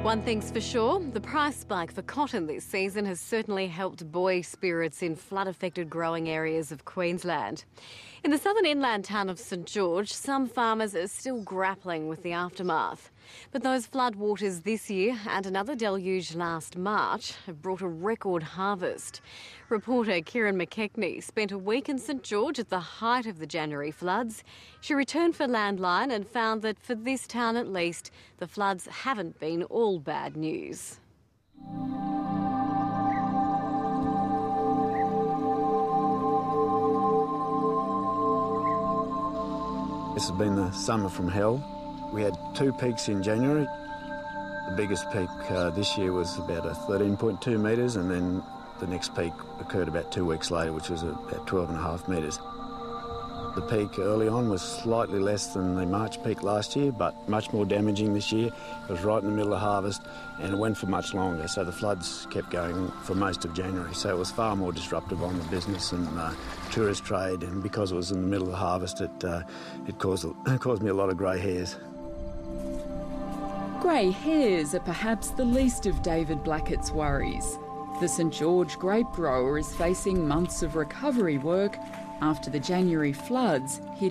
One thing's for sure, the price spike for cotton this season has certainly helped buoy spirits in flood-affected growing areas of Queensland. In the southern inland town of St George, some farmers are still grappling with the aftermath. But those floodwaters this year and another deluge last March have brought a record harvest. Reporter Kirrin McKechnie spent a week in St George at the height of the January floods. She returned for Landline and found that for this town at least, the floods haven't been all bad news. This has been the summer from hell. We had two peaks in January. The biggest peak this year was about 13.2 metres, and then the next peak occurred about 2 weeks later, which was about 12.5 metres. The peak early on was slightly less than the March peak last year, but much more damaging this year. It was right in the middle of harvest, and it went for much longer, so the floods kept going for most of January. So it was far more disruptive on the business and tourist trade, and because it was in the middle of the harvest, it caused me a lot of grey hairs. Grey hairs are perhaps the least of David Blackett's worries. The St George grape grower is facing months of recovery work after the January floods hit